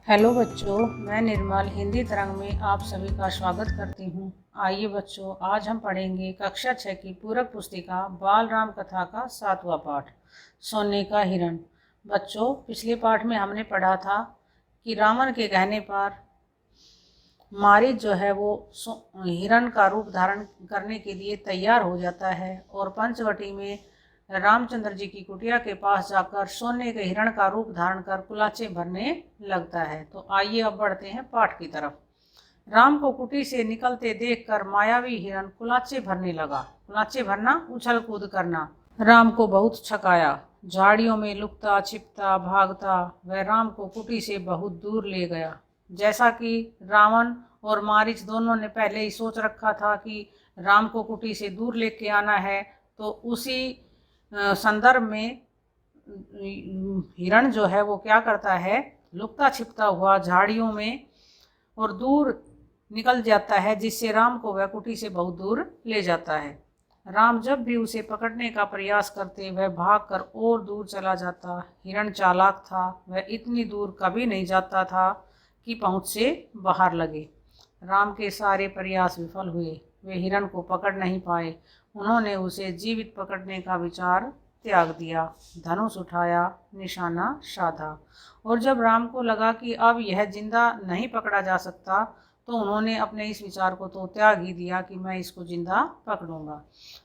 Hello बच्चों, मैं निर्मल हिंदी तरंग में आप सभी का स्वागत करती हूँ। आइए बच्चों, आज हम पढ़ेंगे कक्षा 6 की पूरक पुस्तिका बाल राम कथा का 7वां पाठ, सोने का हिरण। बच्चों, पिछले पाठ में हमने पढ़ा था कि रावण के कहने पर मारीच जो है वो हिरण का रूप धारण करने के लिए तैयार हो जाता है और पंचवटी में रामचंद्र जी की कुटिया के पास जाकर सोने के हिरण का रूप धारण कर कुलाचे भरने लगता है। तो आइए अब बढ़ते हैं पाठ की तरफ। राम को कुटी से निकलते देखकर मायावी हिरण कुलाचे भरने लगा। कुलाचे भरना, उछल कूद करना। राम को बहुत छकाया। झाड़ियों में लुकता छिपता भागता वह राम को कुटी से बहुत दूर ले गया। जैसा कि रावण और मारीच दोनों ने पहले ही सोच रखा था कि राम को कुटी से दूर लेके आना है, तो उसी संदर्भ में हिरण जो है वो क्या करता है, लुकता छिपता हुआ झाड़ियों में और दूर निकल जाता है, जिससे राम को वह कुटी से बहुत दूर ले जाता है। राम जब भी उसे पकड़ने का प्रयास करते वह भागकर और दूर चला जाता। हिरण चालाक था, वह इतनी दूर कभी नहीं जाता था कि पहुंच से बाहर लगे। राम के सारे प्रयास विफल हुए, वे हिरण को पकड़ नहीं पाए। उन्होंने उसे जीवित पकड़ने का विचार त्याग दिया। धनुष उठाया, निशाना साधा और जब राम को लगा कि अब यह जिंदा नहीं पकड़ा जा सकता, तो उन्होंने अपने इस विचार को तो त्याग ही दिया कि मैं इसको जिंदा पकड़ूंगा,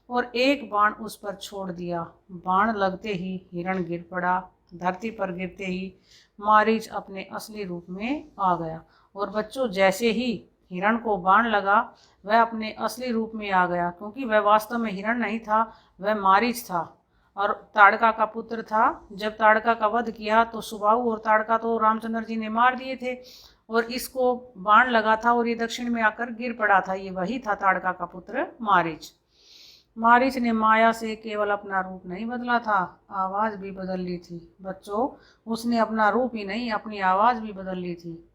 और एक बाण उस पर छोड़ दिया। बाण लगते ही हिरण गिर पड़ा। धरती पर गिरते ही मारीच अपने असली रूप में आ गया। और बच्चों, जैसे ही हिरण को बाण लगा वह अपने असली रूप में आ गया, क्योंकि वह वास्तव में हिरण नहीं था, वह मारीच था और ताड़का का पुत्र था। जब ताड़का का वध किया तो सुबाहु और ताड़का तो रामचंद्र जी ने मार दिए थे, और इसको बाण लगा था और ये दक्षिण में आकर गिर पड़ा था। ये वही था ताड़का का पुत्र मारीच। मारीच ने माया से केवल अपना रूप नहीं बदला था, आवाज भी बदल ली थी। बच्चों, उसने अपना रूप ही नहीं, अपनी आवाज भी बदल ली थी।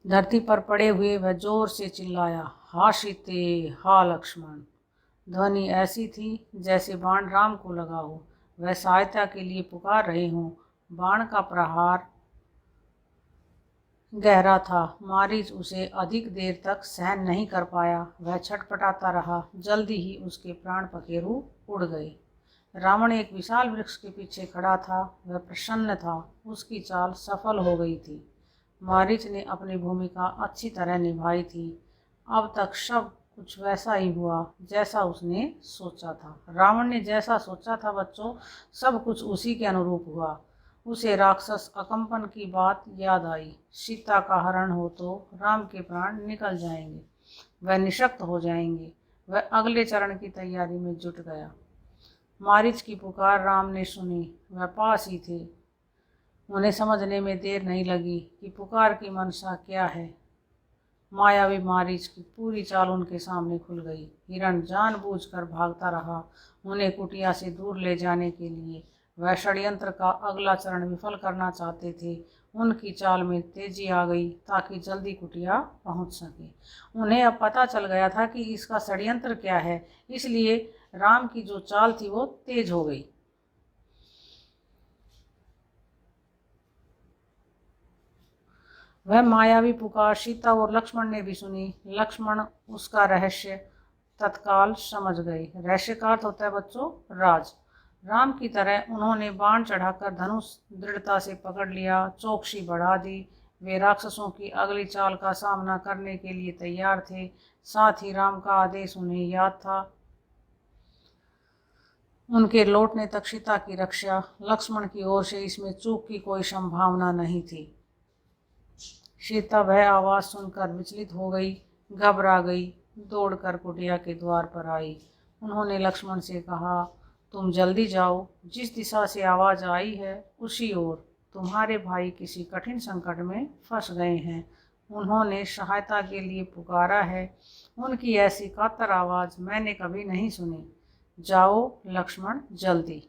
धरती पर पड़े हुए वह जोर से चिल्लाया, हा सीते, हा लक्ष्मण। ध्वनि ऐसी थी जैसे बाण राम को लगा हो, वह सहायता के लिए पुकार रहे हों। बाण का प्रहार गहरा था। मारीच उसे अधिक देर तक सहन नहीं कर पाया, वह छटपटाता रहा। जल्दी ही उसके प्राण पखेरु उड़ गए। रावण एक विशाल वृक्ष के पीछे खड़ा था, वह प्रसन्न था, उसकी चाल सफल हो गई थी। मारीच ने अपनी भूमिका अच्छी तरह निभाई थी। अब तक सब कुछ वैसा ही हुआ जैसा उसने सोचा था। रावण ने जैसा सोचा था बच्चों, सब कुछ उसी के अनुरूप हुआ। उसे राक्षस अकंपन की बात याद आई। सीता का हरण हो तो राम के प्राण निकल जाएंगे, वह निशक्त हो जाएंगे। वह अगले चरण की तैयारी में जुट गया। मारीच की पुकार राम ने सुनी, वह पास ही थे। उन्हें समझने में देर नहीं लगी कि पुकार की मंशा क्या है। मायावी मारीच की पूरी चाल उनके सामने खुल गई। हिरण जानबूझकर भागता रहा, उन्हें कुटिया से दूर ले जाने के लिए। वह षड्यंत्र का अगला चरण विफल करना चाहते थे। उनकी चाल में तेजी आ गई ताकि जल्दी कुटिया पहुंच सके। उन्हें अब पता चल गया था कि इसका षड्यंत्र क्या है, इसलिए राम की जो चाल थी वो तेज हो गई। वह मायावी पुकार सीता और लक्ष्मण ने भी सुनी। लक्ष्मण उसका रहस्य तत्काल समझ गए। रहस्य का अर्थ होता है बच्चों राज। राम की तरह उन्होंने बाण चढ़ाकर धनुष दृढ़ता से पकड़ लिया, चौकसी बढ़ा दी। वे राक्षसों की अगली चाल का सामना करने के लिए तैयार थे। साथ ही राम का आदेश उन्हें याद था, उनके लौटने तक सीता की रक्षा। लक्ष्मण की ओर से इसमें चूक की कोई संभावना नहीं थी। सीता वह आवाज़ सुनकर विचलित हो गई, घबरा गई, दौड़कर कुटिया के द्वार पर आई। उन्होंने लक्ष्मण से कहा, तुम जल्दी जाओ, जिस दिशा से आवाज़ आई है उसी ओर। तुम्हारे भाई किसी कठिन संकट में फंस गए हैं, उन्होंने सहायता के लिए पुकारा है। उनकी ऐसी कातर आवाज़ मैंने कभी नहीं सुनी। जाओ लक्ष्मण, जल्दी।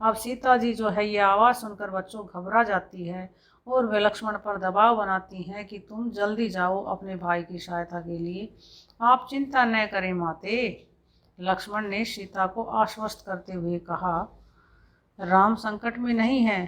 अब सीता जी जो है ये आवाज़ सुनकर बच्चों घबरा जाती है और वे लक्ष्मण पर दबाव बनाती हैं कि तुम जल्दी जाओ अपने भाई की सहायता के लिए। आप चिंता न करें माते। लक्ष्मण ने सीता को आश्वस्त करते हुए कहा, राम संकट में नहीं है,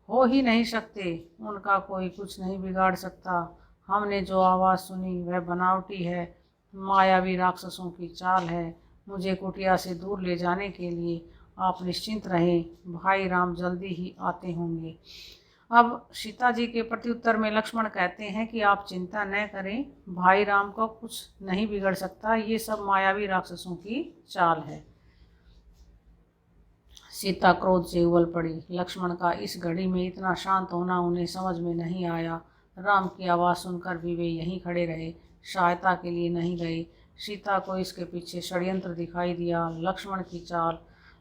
हो ही नहीं सकते, उनका कोई कुछ नहीं बिगाड़ सकता। हमने जो आवाज़ सुनी वह बनावटी है, मायावी राक्षसों की चाल है। मुझे कुटिया से दूर ले जाने के लिए आप निश्चिंत रहें, भाई राम जल्दी ही आते होंगे। अब सीता जी के प्रत्युत्तर में लक्ष्मण कहते हैं कि आप चिंता न करें, भाई राम को कुछ नहीं बिगड़ सकता, ये सब मायावी राक्षसों की चाल है। सीता क्रोध से उबल पड़ी। लक्ष्मण का इस घड़ी में इतना शांत होना उन्हें समझ में नहीं आया। राम की आवाज़ सुनकर भी वे यहीं खड़े रहे, सहायता के लिए नहीं गए। सीता को इसके पीछे षड्यंत्र दिखाई दिया, लक्ष्मण की चाल।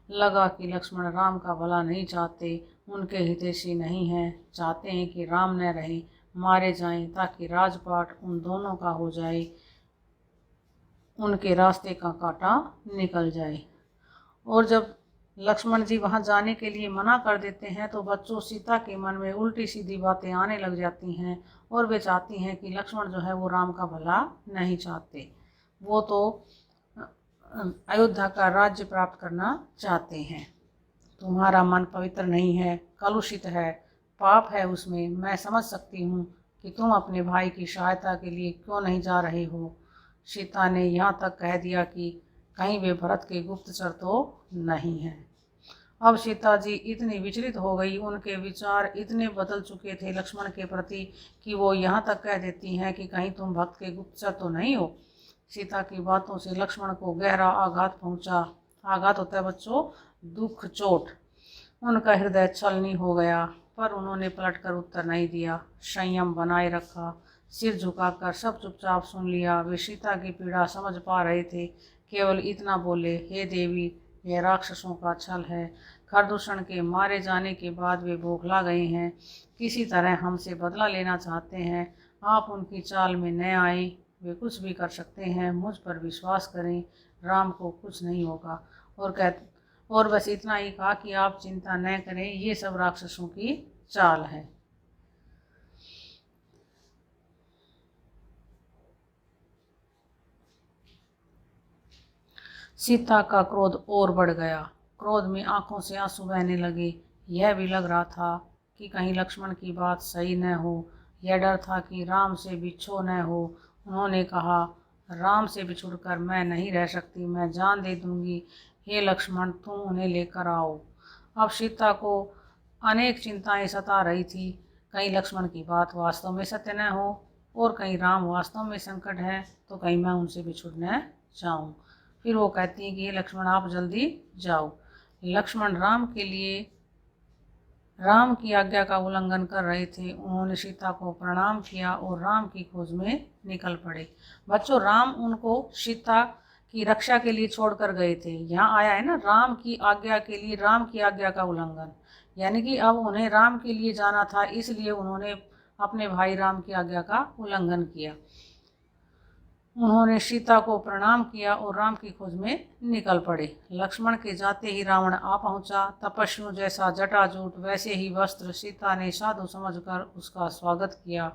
लगा कि लक्ष्मण राम का भला नहीं चाहते, उनके हितैषी नहीं हैं, चाहते हैं कि राम न रहें, मारे जाएं, ताकि राजपाट उन दोनों का हो जाए, उनके रास्ते का कांटा निकल जाए। और जब लक्ष्मण जी वहां जाने के लिए मना कर देते हैं तो बच्चों सीता के मन में उल्टी सीधी बातें आने लग जाती हैं और वे चाहती हैं कि लक्ष्मण जो है वो राम का भला नहीं चाहते, वो तो अयोध्या का राज्य प्राप्त करना चाहते हैं। तुम्हारा मन पवित्र नहीं है, कलुषित है, पाप है उसमें। मैं समझ सकती हूँ कि तुम अपने भाई की सहायता के लिए क्यों नहीं जा रहे हो। सीता ने यहाँ तक कह दिया कि कहीं वे भरत के गुप्तचर तो नहीं हैं। अब सीता जी इतनी विचलित हो गई, उनके विचार इतने बदल चुके थे लक्ष्मण के प्रति कि वो यहाँ तक कह देती हैं कि कहीं तुम भक्त के गुप्तचर तो नहीं हो। सीता की बातों से लक्ष्मण को गहरा आघात पहुँचा। आघात होता है बच्चों दुख, चोट। उनका हृदय छलनी हो गया, पर उन्होंने पलटकर उत्तर नहीं दिया, संयम बनाए रखा, सिर झुकाकर सब चुपचाप सुन लिया। वे सीता की पीड़ा समझ पा रहे थे, केवल इतना बोले, हे देवी, यह राक्षसों का छल है। खरदूषण के मारे जाने के बाद वे बौखला गए हैं, किसी तरह हमसे बदला लेना चाहते हैं। आप उनकी चाल में न आए, वे कुछ भी कर सकते हैं, मुझ पर विश्वास करें, राम को कुछ नहीं होगा। और बस इतना ही कहा कि आप चिंता न करें, ये सब राक्षसों की चाल है। सीता का क्रोध और बढ़ गया, क्रोध में आंखों से आंसू बहने लगे। यह भी लग रहा था कि कहीं लक्ष्मण की बात सही न हो, यह डर था कि राम से बिछो न हो। उन्होंने कहा, राम से बिछुड़कर मैं नहीं रह सकती, मैं जान दे दूंगी। हे लक्ष्मण, तुम उन्हें लेकर आओ। अब सीता को अनेक चिंताएं सता रही थी, कहीं लक्ष्मण की बात वास्तव में सत्य न हो, और कहीं राम वास्तव में संकट है, तो कहीं मैं उनसे बिछुड़ न जाऊं। फिर वो कहती हैं कि ये लक्ष्मण आप जल्दी जाओ। लक्ष्मण राम की आज्ञा का उल्लंघन कर रहे थे। उन्होंने सीता को प्रणाम किया और राम की खोज में निकल पड़े। बच्चों, राम उनको सीता की रक्षा के लिए छोड़कर गए थे। यहाँ आया है ना, राम की आज्ञा के लिए, राम की आज्ञा का उल्लंघन, यानी कि अब उन्हें राम के लिए जाना था, इसलिए उन्होंने अपने भाई राम की आज्ञा का उल्लंघन किया। उन्होंने सीता को प्रणाम किया और राम की खोज में निकल पड़े। लक्ष्मण के जाते ही रावण आ पहुंचा। तपस्वियों जैसा जटाजूट, वैसे ही वस्त्र। सीता ने साधु समझकर उसका स्वागत किया।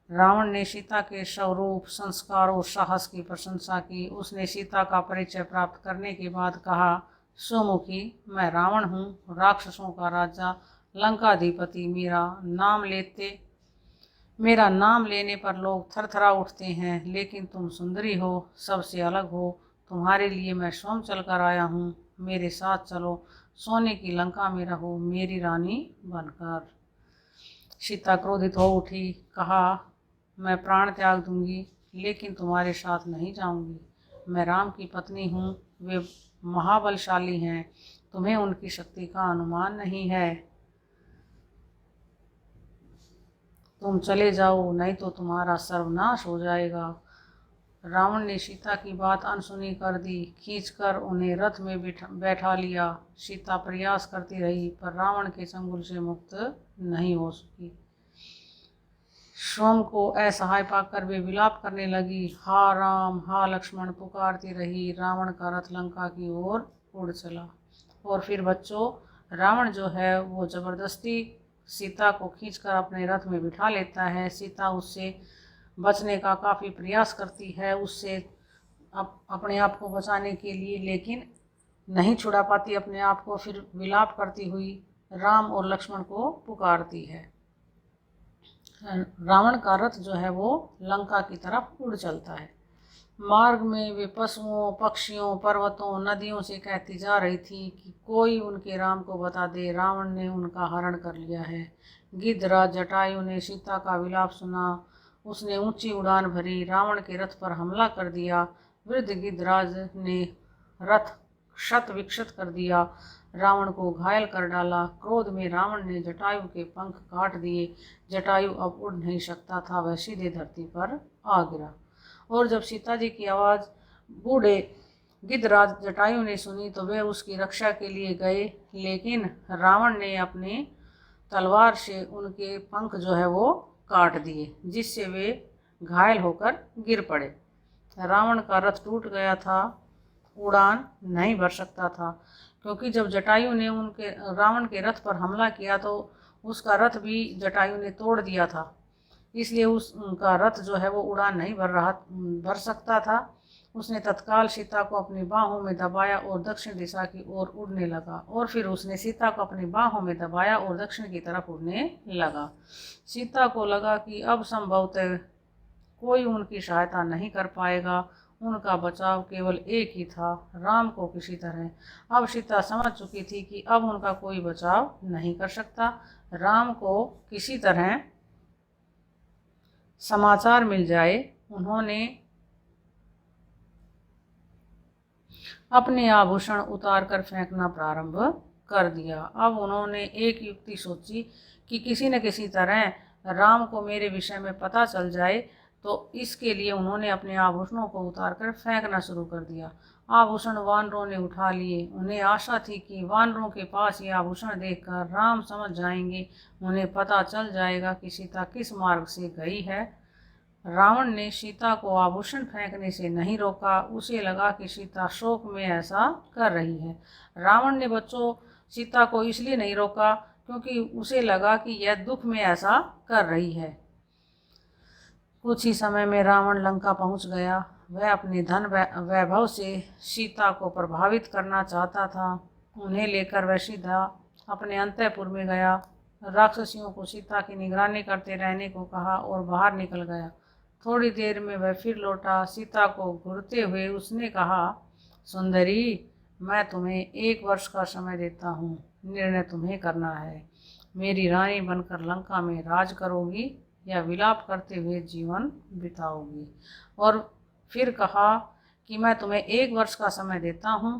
रावण ने सीता के स्वरूप, संस्कार और साहस की प्रशंसा की। उसने सीता का परिचय प्राप्त करने के बाद कहा, सुमुखी, मैं रावण हूँ, राक्षसों का राजा, लंकाधिपति। मेरा नाम लेने पर लोग थरथरा उठते हैं, लेकिन तुम सुंदरी हो, सबसे अलग हो। तुम्हारे लिए मैं स्वयं चलकर आया हूँ, मेरे साथ चलो, सोने की लंका में रहो, मेरी रानी बनकर। सीता क्रोधित हो उठी, कहा, मैं प्राण त्याग दूंगी, लेकिन तुम्हारे साथ नहीं जाऊंगी। मैं राम की पत्नी हूँ, वे महाबलशाली हैं, तुम्हें उनकी शक्ति का अनुमान नहीं है। तुम चले जाओ, नहीं तो तुम्हारा सर्वनाश हो जाएगा। रावण ने सीता की बात अनसुनी कर दी, खींचकर उन्हें रथ में बैठा लिया। सीता प्रयास करती रही, पर रावण के चंगुल से मुक्त नहीं हो सकी। स्वयं को असहाय पाकर वे विलाप करने लगी। हा राम, हा लक्ष्मण पुकारती रही। रावण का रथ लंका की ओर उड़ चला। और फिर बच्चों, रावण जो है वो जबरदस्ती सीता को खींचकर अपने रथ में बिठा लेता है। सीता उससे बचने का काफ़ी प्रयास करती है, उससे अपने आप को बचाने के लिए, लेकिन नहीं छुड़ा पाती अपने आप को। फिर विलाप करती हुई राम और लक्ष्मण को पुकारती है। रावण का रथ जो है वो लंका की तरफ उड़ चलता है। मार्ग में वे पशुओं, पक्षियों, पर्वतों, नदियों से कहती जा रही थी कि कोई उनके राम को बता दे, रावण ने उनका हरण कर लिया है। गिद्धराज जटायु ने सीता का विलाप सुना। उसने ऊंची उड़ान भरी, रावण के रथ पर हमला कर दिया। वृद्ध गिद्धराज ने रथ क्षत विक्षत कर दिया, रावण को घायल कर डाला। क्रोध में रावण ने जटायु के पंख काट दिए। जटायु अब उड़ नहीं सकता था, वह सीधे धरती पर आ गिरा। और जब सीता जी की आवाज़ बूढ़े गिद्धराज जटायु ने सुनी तो वे उसकी रक्षा के लिए गए, लेकिन रावण ने अपनी तलवार से उनके पंख जो है वो काट दिए, जिससे वे घायल होकर गिर पड़े। रावण का रथ टूट गया था, उड़ान नहीं भर सकता था, क्योंकि जब जटायु ने उनके रावण के रथ पर हमला किया तो उसका रथ भी जटायु ने तोड़ दिया था, इसलिए उसका रथ जो है वो उड़ान नहीं भर सकता था। उसने तत्काल सीता को अपनी बाहों में दबाया और दक्षिण दिशा की ओर उड़ने लगा, और फिर उसने सीता को अपनी बाहों में दबाया और दक्षिण की तरफ उड़ने लगा। सीता को लगा कि अब संभवतः कोई उनकी सहायता नहीं कर पाएगा, उनका बचाव केवल एक ही था, राम को किसी तरह। अब सीता समझ चुकी थी कि अब उनका कोई बचाव नहीं कर सकता। राम को किसी तरह समाचार मिल जाए। उन्होंने अपने आभूषण उतार कर फेंकना प्रारंभ कर दिया। अब उन्होंने एक युक्ति सोची कि किसी न किसी तरह राम को मेरे विषय में पता चल जाए, तो इसके लिए उन्होंने अपने आभूषणों को उतार कर फेंकना शुरू कर दिया। आभूषण वानरों ने उठा लिए। उन्हें आशा थी कि वानरों के पास ये आभूषण देखकर राम समझ जाएंगे, उन्हें पता चल जाएगा कि सीता किस मार्ग से गई है। रावण ने सीता को आभूषण फेंकने से नहीं रोका, उसे लगा कि सीता शोक में ऐसा कर रही है। रावण ने बच्चों सीता को इसलिए नहीं रोका क्योंकि उसे लगा कि यह दुख में ऐसा कर रही है। कुछ ही समय में रावण लंका पहुंच गया। वह अपने धन वैभव से सीता को प्रभावित करना चाहता था। उन्हें लेकर वह सीधा अपने अंतःपुर में गया, राक्षसियों को सीता की निगरानी करते रहने को कहा और बाहर निकल गया। थोड़ी देर में वह फिर लौटा। सीता को घूरते हुए उसने कहा, सुंदरी, मैं तुम्हें 1 वर्ष का समय देता हूँ, निर्णय तुम्हें करना है। मेरी रानी बनकर लंका में राज करोगी या विलाप करते हुए जीवन बिताओगी। और फिर कहा कि मैं तुम्हें 1 वर्ष का समय देता हूँ,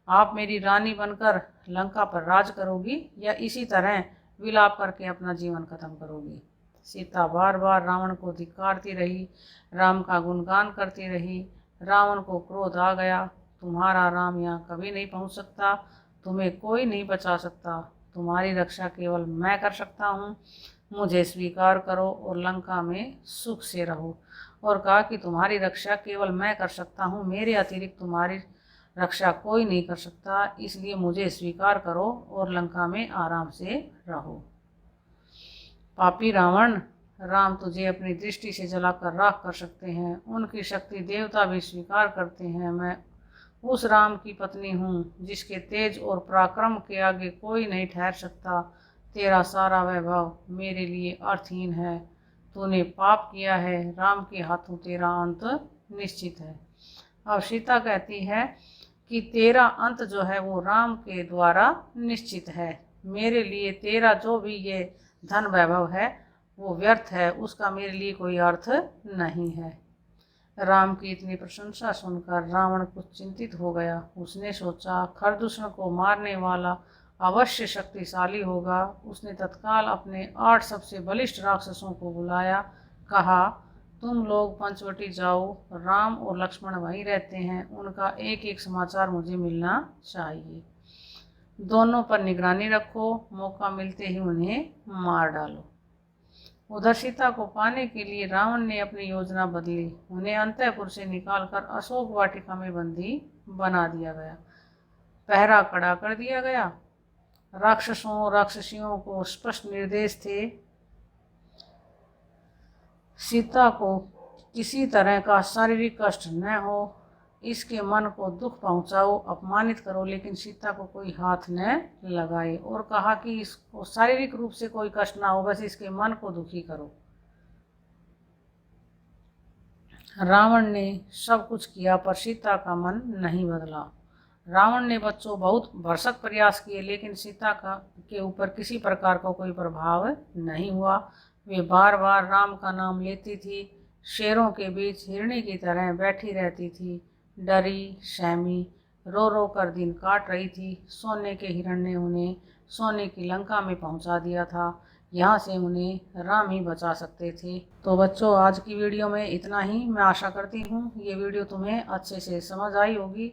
आप मेरी रानी बनकर लंका पर राज करोगी या इसी तरह विलाप करके अपना जीवन खत्म करोगी। सीता बार बार रावण को धिक्कारती रही, राम का गुणगान करती रही। रावण को क्रोध आ गया, तुम्हारा राम यहाँ कभी नहीं पहुँच सकता, तुम्हें कोई नहीं बचा सकता, तुम्हारी रक्षा केवल मैं कर सकता हूँ, मुझे स्वीकार करो और लंका में सुख से रहो। और कहा कि तुम्हारी रक्षा केवल मैं कर सकता हूँ, मेरे अतिरिक्त तुम्हारी रक्षा कोई नहीं कर सकता, इसलिए मुझे स्वीकार करो और लंका में आराम से रहो। पापी रावण, राम तुझे अपनी दृष्टि से जलाकर राख कर सकते हैं, उनकी शक्ति देवता भी स्वीकार करते हैं। मैं उस राम की पत्नी हूँ जिसके तेज और पराक्रम के आगे कोई नहीं ठहर सकता। तेरा सारा वैभव मेरे लिए अर्थहीन है, तूने पाप किया है, राम के हाथों तेरा अंत निश्चित है। अब सीता कहती है कि तेरा अंत जो है वो राम के द्वारा निश्चित है, मेरे लिए तेरा जो भी ये धन वैभव है वो व्यर्थ है, उसका मेरे लिए कोई अर्थ नहीं है। राम की इतनी प्रशंसा सुनकर रावण कुछ चिंतित हो गया। उसने सोचा, खरदूषण को मारने वाला अवश्य शक्तिशाली होगा। उसने तत्काल अपने 8 सबसे बलिष्ठ राक्षसों को बुलाया, कहा, तुम लोग पंचवटी जाओ, राम और लक्ष्मण वहीं रहते हैं, उनका एक एक समाचार मुझे मिलना चाहिए। दोनों पर निगरानी रखो, मौका मिलते ही उन्हें मार डालो। उधर सीता को पाने के लिए रावण ने अपनी योजना बदली। उन्हें अंतःपुर से निकालकर अशोक वाटिका में बंदी बना दिया गया, पहरा कड़ा कर दिया गया। राक्षसों राक्षसियों को स्पष्ट निर्देश थे, सीता को किसी तरह का शारीरिक कष्ट न हो, इसके मन को दुख पहुंचाओ, अपमानित करो, लेकिन सीता को कोई हाथ न लगाए। और कहा कि इसको शारीरिक रूप से कोई कष्ट ना हो, बस इसके मन को दुखी करो। रावण ने सब कुछ किया पर सीता का मन नहीं बदला। रावण ने बच्चों बहुत भरसक प्रयास किए, लेकिन सीता के ऊपर किसी प्रकार का कोई प्रभाव नहीं हुआ। वे बार बार राम का नाम लेती थी, शेरों के बीच हिरणी की तरह बैठी रहती थी, डरी सहमी, रो रो कर दिन काट रही थी। सोने के हिरण ने उन्हें सोने की लंका में पहुंचा दिया था, यहाँ से उन्हें राम ही बचा सकते थे। तो बच्चों, आज की वीडियो में इतना ही। मैं आशा करती हूँ ये वीडियो तुम्हें अच्छे से समझ आई होगी।